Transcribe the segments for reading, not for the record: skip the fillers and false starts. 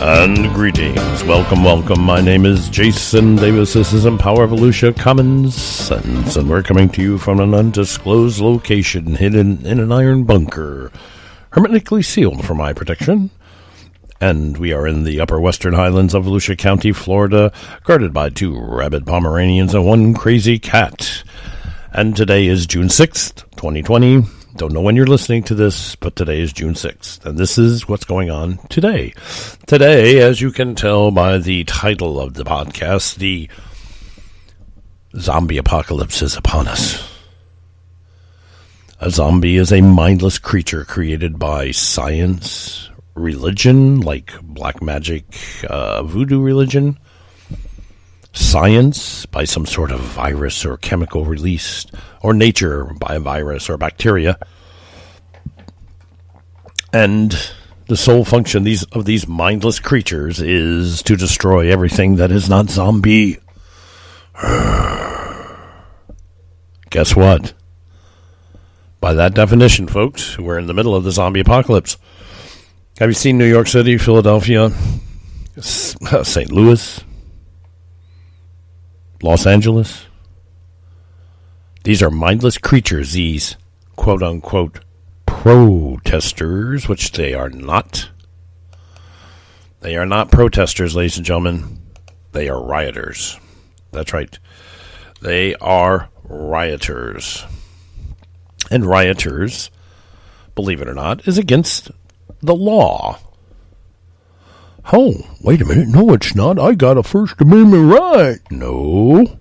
And greetings. Welcome. My name is Jason Davis. This is Empower Evolution Common Sense, and we're coming to you from an undisclosed location hidden in an iron bunker, hermetically sealed for my protection. And we are in the upper western highlands of Volusia County, Florida, guarded by 2 rabid Pomeranians and 1 crazy cat. And today is June 6th, 2020. Don't know when you're listening to this, but today is June 6th, and this is what's going on today. Today, as you can tell by the title of the podcast, the zombie apocalypse is upon us. A zombie is a mindless creature created by science, religion, like black magic, voodoo religion, science by some sort of virus or chemical released, or nature by a virus or bacteria. And the sole function of these mindless creatures is to destroy everything that is not zombie. Guess what? By that definition, folks, we're in the middle of the zombie apocalypse. Have you seen New York City, Philadelphia, St. Louis, Los Angeles? These are mindless creatures, these quote-unquote protesters, which they are not. They are not protesters, ladies and gentlemen. They are rioters. That's right. They are rioters. And rioters, believe it or not, is against the law. Oh, wait a minute. No, it's not. I got a First Amendment right. No,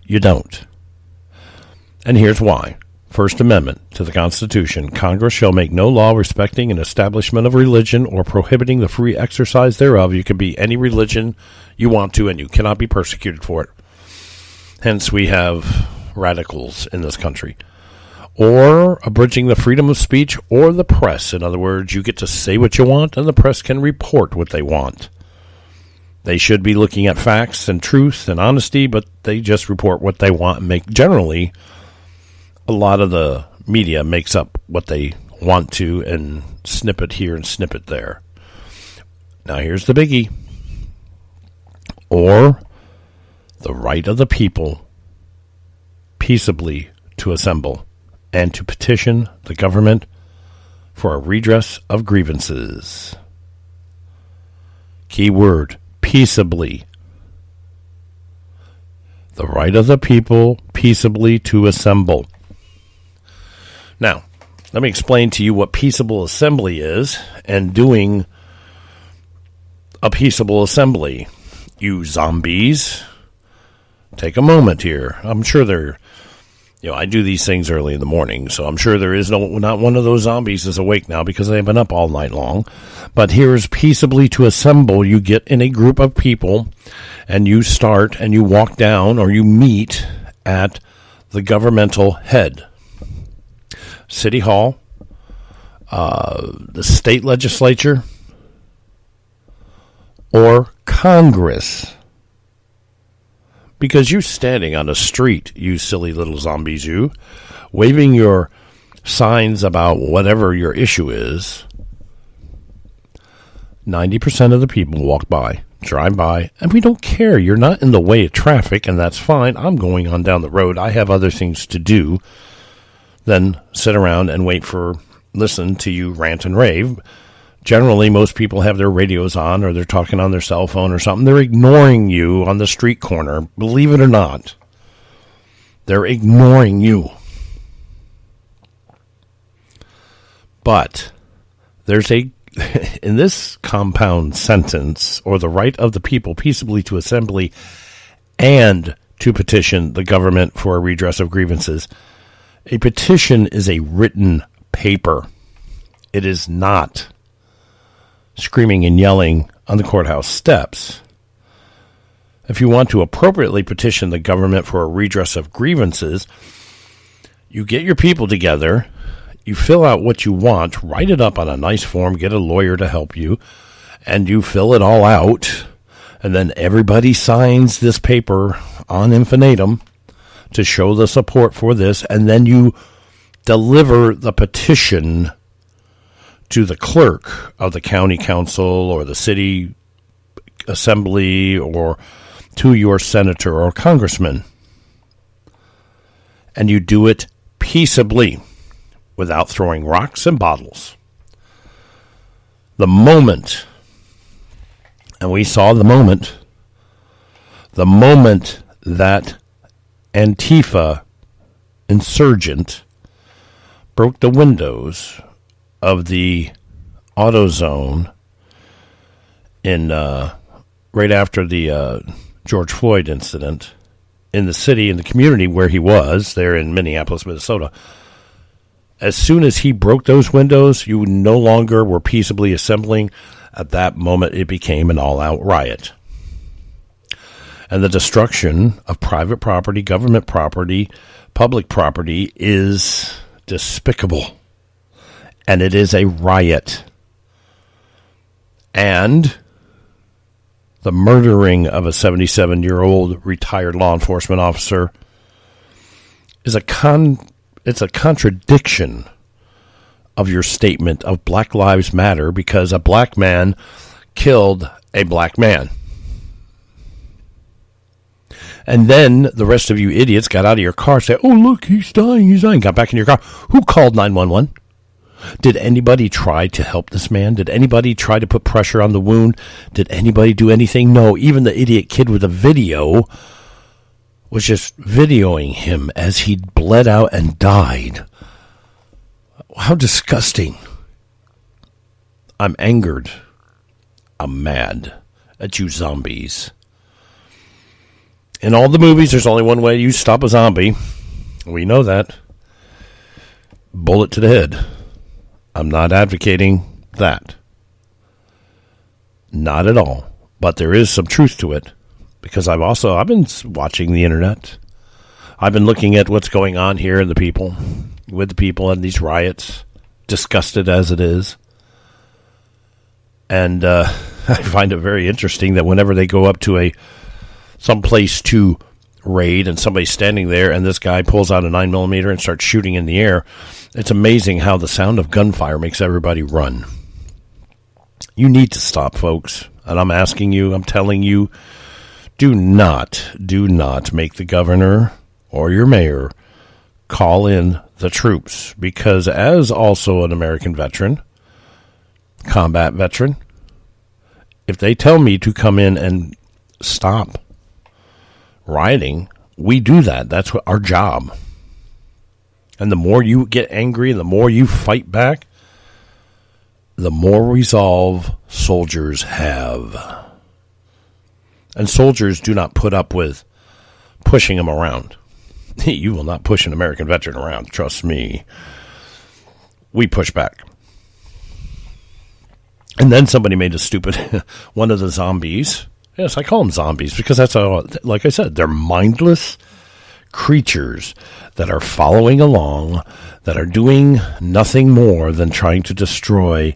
you don't. And here's why. First Amendment to the Constitution. Congress shall make no law respecting an establishment of religion or prohibiting the free exercise thereof. You can be any religion you want to, and you cannot be persecuted for it. Hence, we have radicals in this country. Or abridging the freedom of speech or the press. In other words, you get to say what you want, and the press can report what they want. They should be looking at facts and truth and honesty, but they just report what they want and make. Generally, a lot of the media makes up what they want to and snip it here and snip it there. Now, here's the biggie. Or the right of the people peaceably to assemble and to petition the government for a redress of grievances. Key word, peaceably. The right of the people peaceably to assemble. Now, let me explain to you what peaceable assembly is and doing a peaceable assembly. You zombies, take a moment here. I'm sure I do these things early in the morning, so I'm sure there is not one of those zombies is awake now because they've been up all night long. But here's peaceably to assemble. You get in a group of people, and you start, and you walk down, or you meet at the governmental head. City Hall, the state legislature, or Congress. Because you're standing on a street, you silly little zombies, you, waving your signs about whatever your issue is. 90% of the people walk by, drive by, and we don't care. You're not in the way of traffic, and that's fine. I'm going on down the road. I have other things to do than sit around and listen to you rant and rave. Generally, most people have their radios on or they're talking on their cell phone or something. They're ignoring you on the street corner. Believe it or not, they're ignoring you. But there's in this compound sentence, or the right of the people peaceably to assembly and to petition the government for a redress of grievances. A petition is a written paper. It is not screaming and yelling on the courthouse steps. If you want to appropriately petition the government for a redress of grievances, you get your people together, you fill out what you want, write it up on a nice form, get a lawyer to help you, and you fill it all out, and then everybody signs this paper on infinitum to show the support for this, and then you deliver the petition to the clerk of the county council or the city assembly or to your senator or congressman. And you do it peaceably without throwing rocks and bottles. The moment, and we saw the moment that Antifa insurgent broke the windows of the AutoZone in right after the George Floyd incident in the city, in the community where he was, there in Minneapolis, Minnesota. As soon as he broke those windows, you no longer were peaceably assembling. At that moment, it became an all-out riot. And the destruction of private property, government property, public property is despicable. And it is a riot. And the murdering of a 77-year-old retired law enforcement officer is it's a contradiction of your statement of Black Lives Matter, because a black man killed a black man. And then the rest of you idiots got out of your car and said, oh, look, he's dying, got back in your car. Who called 911? Did anybody try to help this man? Did anybody try to put pressure on the wound? Did anybody do anything? No, even the idiot kid with the video was just videoing him as he bled out and died. How disgusting. I'm angered. I'm mad at you zombies. In all the movies, there's only one way you stop a zombie. We know that. Bullet to the head. I'm not advocating that. Not at all. But there is some truth to it. Because I've been watching the internet. I've been looking at what's going on here with the people and these riots, disgusted as it is. And I find it very interesting that whenever they go up to some place to raid and somebody's standing there and this guy pulls out a 9mm and starts shooting in the air, it's amazing how the sound of gunfire makes everybody run. You need to stop, folks. And I'm asking you, I'm telling you, do not make the governor or your mayor call in the troops. Because as also an American veteran, combat veteran, if they tell me to come in and stop rioting, we do that. That's what our job. And the more you get angry, the more you fight back, the more resolve soldiers have. And soldiers do not put up with pushing them around. You will not push an American veteran around, trust me. We push back. And then somebody made a stupid, one of the zombies. Yes, I call them zombies because that's how, like I said, they're mindless creatures that are following along, that are doing nothing more than trying to destroy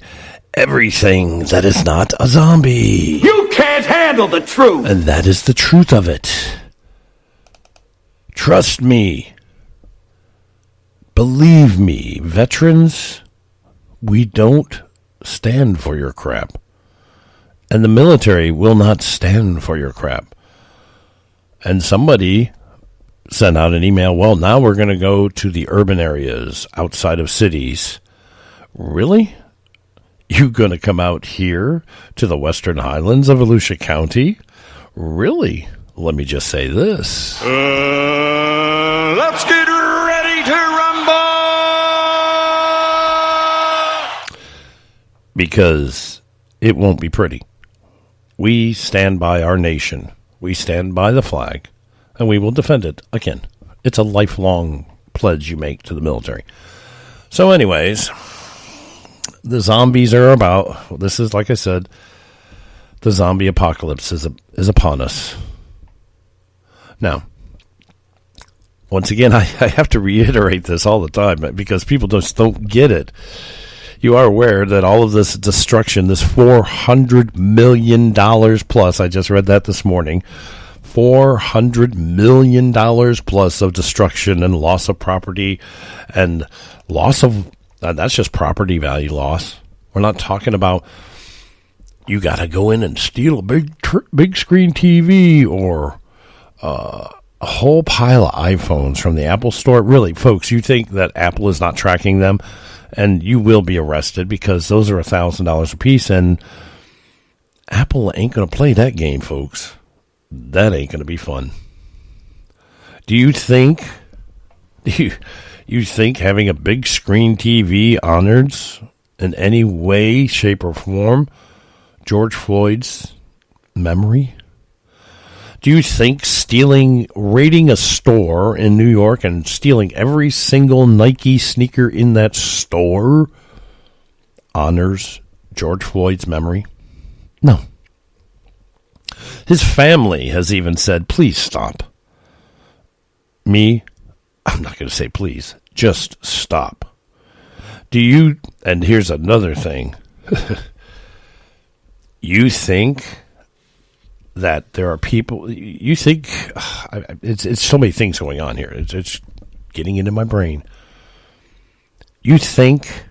everything that is not a zombie. You can't handle the truth. And that is the truth of it. Trust me. Believe me, veterans, we don't stand for your crap. And the military will not stand for your crap. And somebody sent out an email, well, now we're going to go to the urban areas outside of cities. Really? You going to come out here to the Western Highlands of Volusia County? Really? Let me just say this. Let's get ready to rumble! Because it won't be pretty. We stand by our nation. We stand by the flag. And we will defend it. Again, it's a lifelong pledge you make to the military. So anyways, the zombies are about, this is, like I said, the zombie apocalypse is upon us. Now, once again, I have to reiterate this all the time because people just don't get it. You are aware that all of this destruction, this $400 million plus, I just read that this morning, $400 million plus of destruction and loss of property and loss of, that's just property value loss. We're not talking about you got to go in and steal a big screen TV or a whole pile of iPhones from the Apple store. Really, folks, you think that Apple is not tracking them, and you will be arrested because those are $1,000 a piece, and Apple ain't going to play that game, folks. That ain't going to be fun. Do you think having a big screen TV honors in any way, shape, or form George Floyd's memory? Do you think raiding a store in New York and stealing every single Nike sneaker in that store honors George Floyd's memory? No. His family has even said, please stop. I'm not going to say please, just stop. And here's another thing. You think that there are people, it's so many things going on here. It's getting into my brain. You think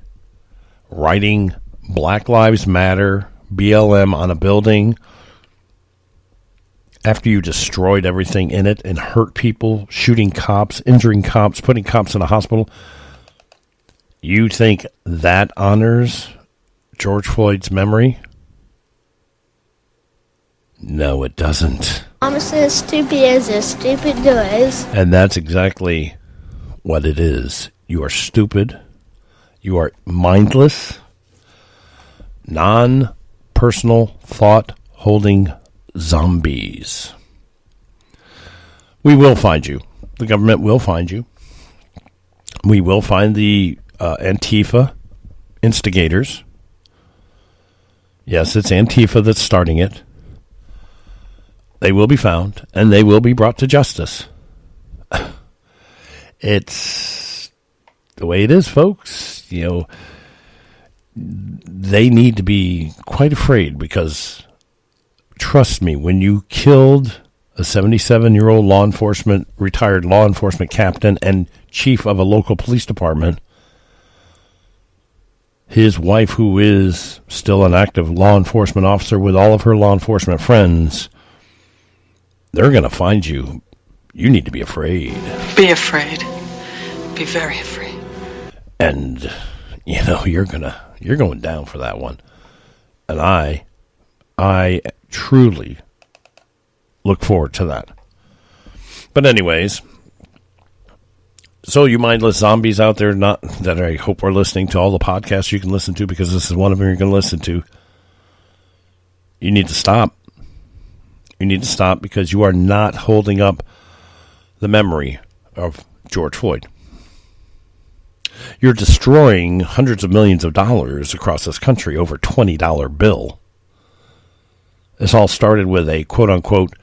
writing Black Lives Matter, BLM on a building after you destroyed everything in it and hurt people, shooting cops, injuring cops, putting cops in a hospital, you think that honors George Floyd's memory? No, it doesn't. Almost as stupid as a stupid does. And that's exactly what it is. You are stupid. You are mindless, non-personal, thought-holding zombies. We will find you. The government will find you. We will find the Antifa instigators. Yes, it's Antifa that's starting it. They will be found, and they will be brought to justice. It's the way it is, folks. They need to be quite afraid because, trust me, when you killed a 77-year-old retired law enforcement captain and chief of a local police department, his wife, who is still an active law enforcement officer with all of her law enforcement friends, they're going to find you. You need to be afraid. Be afraid. Be very afraid. And, you're going down for that one. And I truly look forward to that. But anyways, so you mindless zombies out there, not that I hope are listening to all the podcasts you can listen to, because this is one of them you're going to listen to. You need to stop. You need to stop because you are not holding up the memory of George Floyd. You're destroying hundreds of millions of dollars across this country over a $20 bill. This all started with a quote-unquote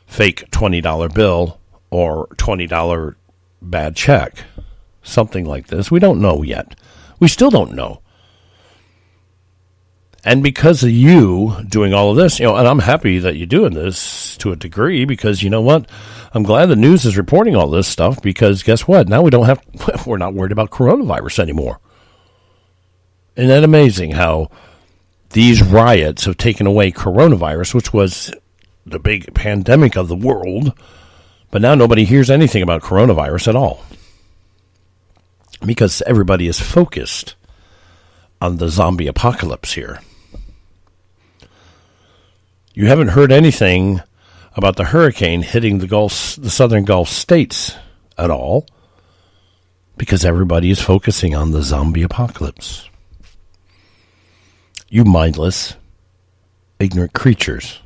fake $20 bill or $20 bad check. Something like this. We don't know yet. We still don't know. And because of you doing all of this, and I'm happy that you're doing this to a degree, because you know what? I'm glad the news is reporting all this stuff, because guess what? Now we're not worried about coronavirus anymore. Isn't that amazing how these riots have taken away coronavirus, which was the big pandemic of the world, but now nobody hears anything about coronavirus at all. Because everybody is focused on the zombie apocalypse here. You haven't heard anything about the hurricane hitting the southern Gulf states at all, because everybody is focusing on the zombie apocalypse. You mindless, ignorant creatures.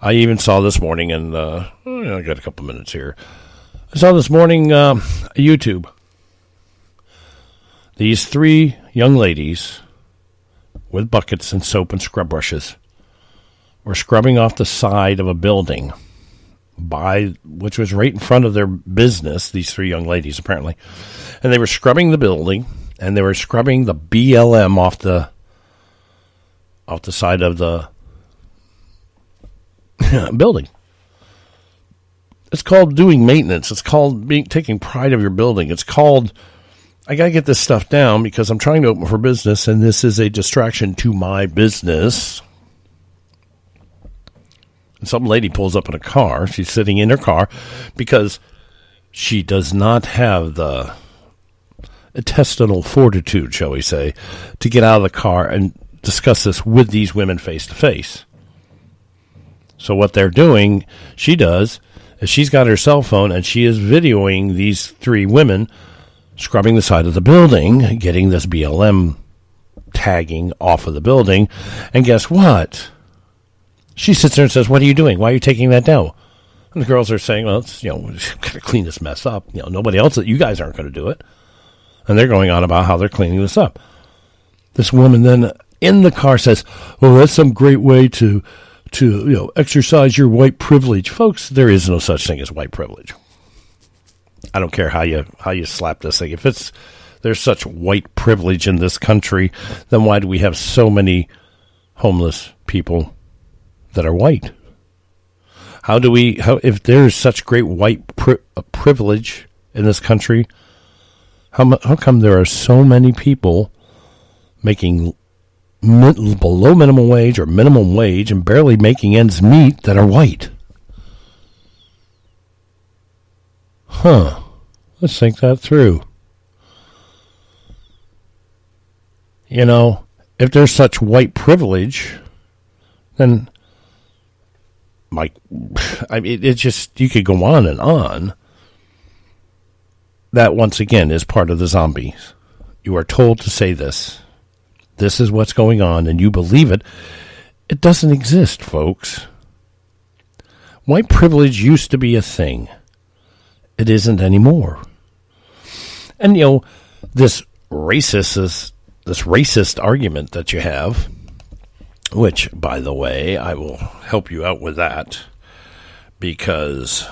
I even saw this morning, and I got a couple minutes here. I saw this morning YouTube. These 3 young ladies with buckets and soap and scrub brushes were scrubbing off the side of a building which was right in front of their business, these 3 young ladies apparently. And they were scrubbing the building, and they were scrubbing the BLM off the side of the building. It's called doing maintenance. It's called taking pride of your building. It's called, I got to get this stuff down because I'm trying to open for business, and this is a distraction to my business. And some lady pulls up in a car. She's sitting in her car because she does not have the intestinal fortitude, shall we say, to get out of the car and discuss this with these women face to face. So what they're doing, she does, is she's got her cell phone and she is videoing these three women scrubbing the side of the building, getting this BLM tagging off of the building. And guess what? She sits there and says, "What are you doing? Why are you taking that down?" And the girls are saying, "Well, it's, we've got to clean this mess up. Nobody else, you guys aren't going to do it." And they're going on about how they're cleaning this up. This woman then in the car says, "Oh, that's some great way to exercise your white privilege." Folks, there is no such thing as white privilege. I don't care how you slap this thing. If there's such white privilege in this country, then why do we have so many homeless people that are white? If there's such great white privilege in this country, how come there are so many people making below minimum wage or minimum wage and barely making ends meet that are white? Let's think that through. If there's such white privilege, then it's just, you could go on and on. That, once again, is part of the zombies. You are told to say this. This is what's going on, and you believe it. It doesn't exist, folks. White privilege used to be a thing. It isn't anymore. And, this racist argument that you have, which, by the way, I will help you out with that, because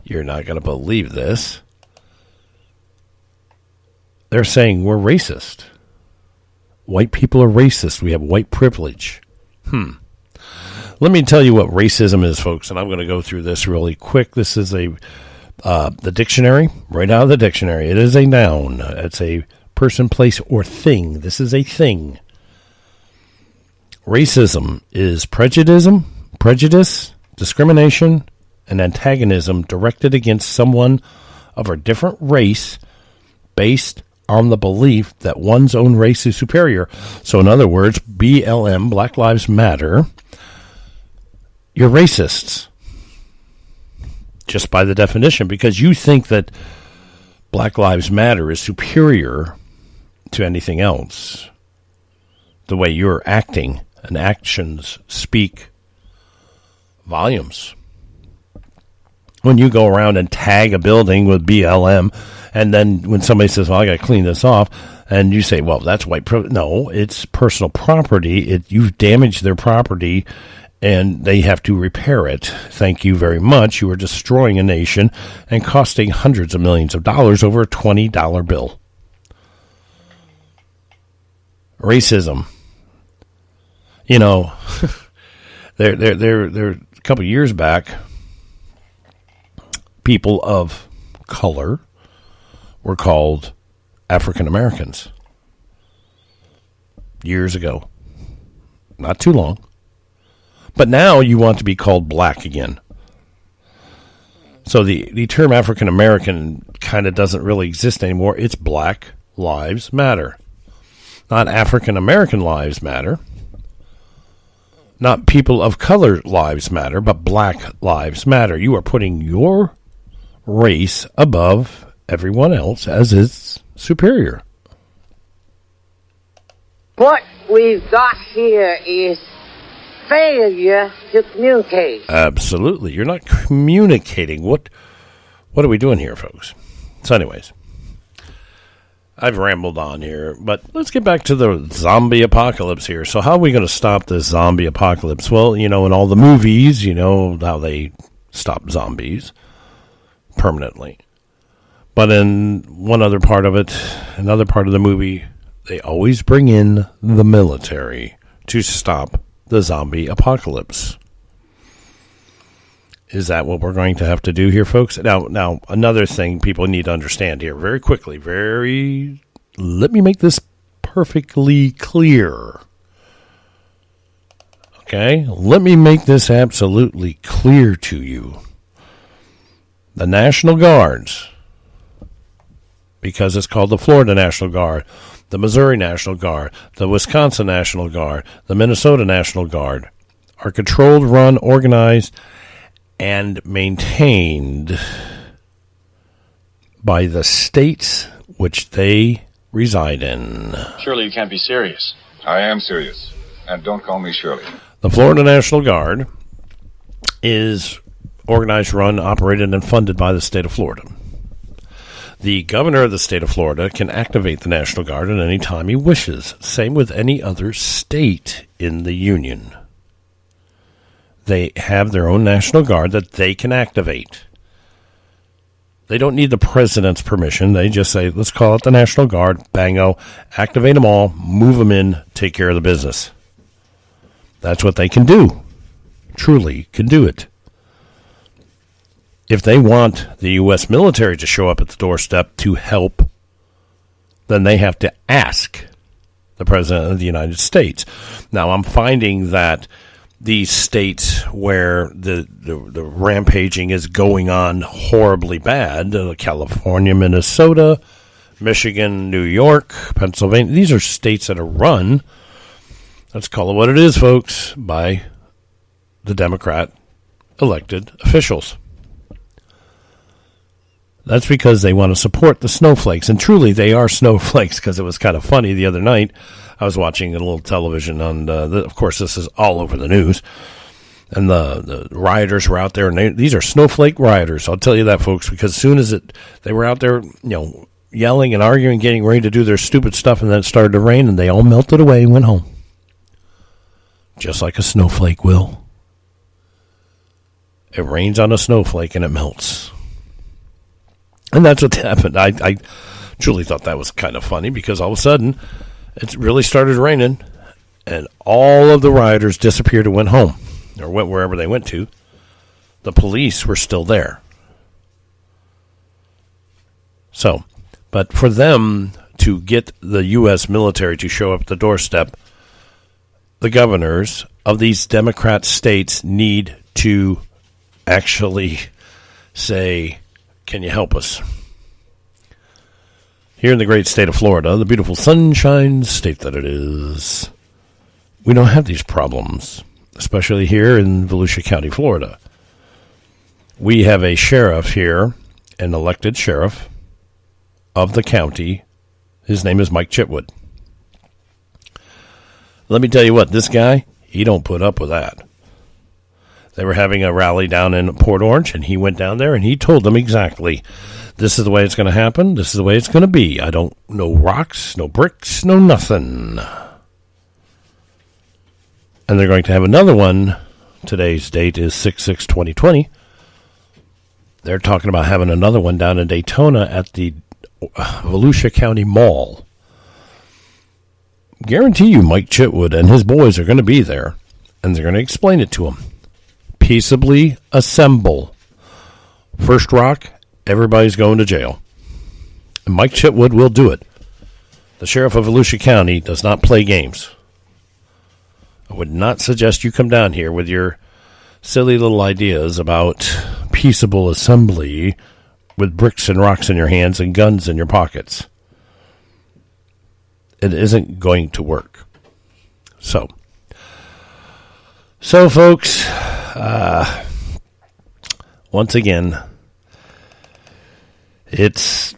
you're not going to believe this. They're saying we're racist. White people are racist. We have white privilege. Let me tell you what racism is, folks, and I'm going to go through this really quick. This is the dictionary, right out of the dictionary. It is a noun. It's a person, place, or thing. This is a thing. Racism is prejudice, discrimination, and antagonism directed against someone of a different race based on the belief that one's own race is superior. So in other words, BLM, Black Lives Matter, you're racists. Just by the definition, because you think that Black Lives Matter is superior to anything else. The way you're acting and actions speak volumes. When you go around and tag a building with BLM, and then when somebody says, "Well, I got to clean this off," and you say, "Well, that's white privilege." No, it's personal property. You've damaged their property, and they have to repair it. Thank you very much. You are destroying a nation and costing hundreds of millions of dollars over a $20 bill. Racism. There a couple of years back, people of color were called African Americans. Years ago. Not too long. But now you want to be called black again. So the term African American kind of doesn't really exist anymore. It's Black Lives Matter. Not African American lives matter. Not people of color lives matter, but Black Lives Matter. You are putting your race above everyone else as its superior. What we've got here is failure to communicate. Absolutely. You're not communicating. What are we doing here, folks? So anyways, I've rambled on here, but let's get back to the zombie apocalypse here. So how are we going to stop this zombie apocalypse? Well, in all the movies, how they stop zombies permanently. But in another part of the movie, they always bring in the military to stop the zombie apocalypse. Is that what we're going to have to do here, folks? Now, another thing people need to understand here very quickly, let me make this perfectly clear. Okay? Let me make this absolutely clear to you. The National Guards, because it's called the Florida National Guard, the Missouri National Guard, the Wisconsin National Guard, the Minnesota National Guard, are controlled, run, organized, and maintained by the states which they reside in. Surely you can't be serious. I am serious. And don't call me Shirley. The Florida National Guard is organized, run, operated, and funded by the state of Florida. The governor of the state of Florida can activate the National Guard at any time he wishes. Same with any other state in the Union. They have their own National Guard that they can activate. They don't need the president's permission. They just say, let's call it the National Guard, bango, activate them all, move them in, take care of the business. That's what they can do. Truly can do it. If they want the U.S. military to show up at the doorstep to help, then they have to ask the President of the United States. Now, I'm finding that these states where the rampaging is going on horribly bad, California, Minnesota, Michigan, New York, Pennsylvania, these are states that are run, let's call it what it is, folks, by the Democrat elected officials. That's because they want to support the snowflakes. And truly, they are snowflakes, because it was kind of funny the other night. I was watching a little television on, of course, this is all over the news. And the rioters were out there, and these are snowflake rioters. I'll tell you that, folks, because as soon as they were out there, yelling and arguing, getting ready to do their stupid stuff, and then it started to rain, and they all melted away and went home. Just like a snowflake will. It rains on a snowflake, and it melts. And that's what happened. I truly thought that was kind of funny, because all of a sudden it really started raining and all of the rioters disappeared and went home, or went wherever they went to. The police were still there. So, but for them to get the U.S. military to show up at the doorstep, the governors of these Democrat states need to actually say, can you help us? Here in the great state of Florida, the beautiful sunshine state that it is, we don't have these problems, especially here in Volusia County, Florida. We have a sheriff here, an elected sheriff of the county. His name is Mike Chitwood. Let me tell you what, this guy, he don't put up with that. They were having a rally down in Port Orange, and he went down there, and he told them exactly, this is the way it's going to happen, this is the way it's going to be. I don't, no rocks, no bricks, no nothing. And they're going to have another one. Today's date is 6/6/2020. They're talking about having another one down in Daytona at the Volusia County Mall. Guarantee you Mike Chitwood and his boys are going to be there, and they're going to explain it to them. Peaceably assemble. First rock, everybody's going to jail. And Mike Chitwood will do it. The sheriff of Volusia County does not play games. I would not suggest you come down here with your silly little ideas about peaceable assembly with bricks and rocks in your hands and guns in your pockets. It isn't going to work. So folks, once again, it's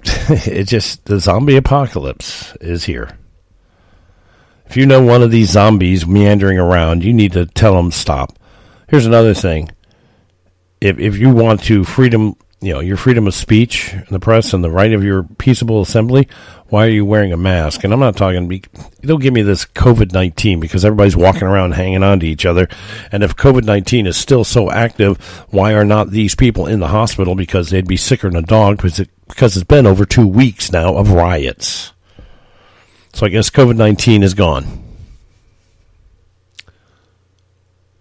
just the zombie apocalypse is here. If you know one of these zombies meandering around, you need to tell them stop. Here's another thing. If you want to freedom, your freedom of speech in the press and the right of your peaceable assembly, why are you wearing a mask? And I'm not talking, don't give me this COVID-19, because everybody's walking around hanging on to each other. And if COVID-19 is still so active, why are not these people in the hospital? Because they'd be sicker than a dog, because it's been over 2 weeks now of riots. So I guess COVID-19 is gone.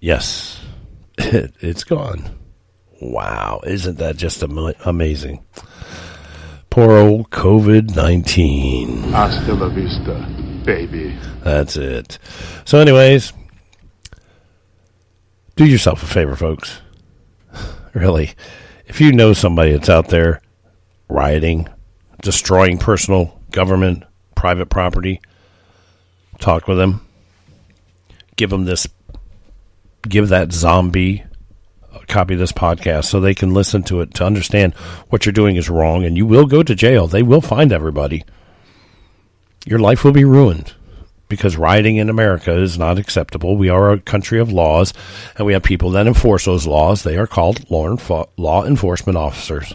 Yes, it's gone. Wow, isn't that just amazing? Poor old COVID-19. Hasta la vista, baby. That's it. So anyways, do yourself a favor, folks. Really. If you know somebody that's out there rioting, destroying personal, government, private property, talk with them. Give that zombie a copy of this podcast so they can listen to it to understand what you're doing is wrong, and you will go to jail. They will find everybody. Your life will be ruined because rioting in America is not acceptable. We are a country of laws, and we have people that enforce those laws. They are called law enforcement officers.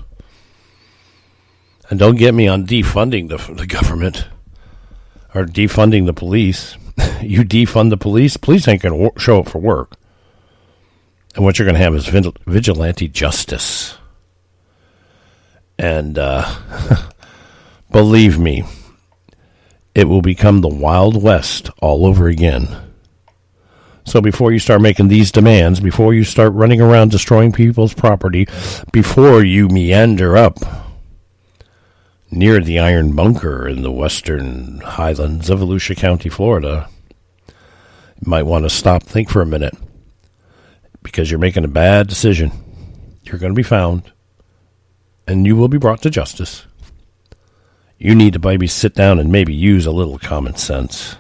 And don't get me on defunding the government or defunding the police. You defund the police ain't going to show up for work. And what you're going to have is vigilante justice. And believe me, it will become the Wild West all over again. So before you start making these demands, before you start running around destroying people's property, before you meander up near the Iron Bunker in the western highlands of Volusia County, Florida, you might want to stop, think for a minute, because you're making a bad decision. You're going to be found, and you will be brought to justice. You need to maybe sit down and maybe use a little common sense.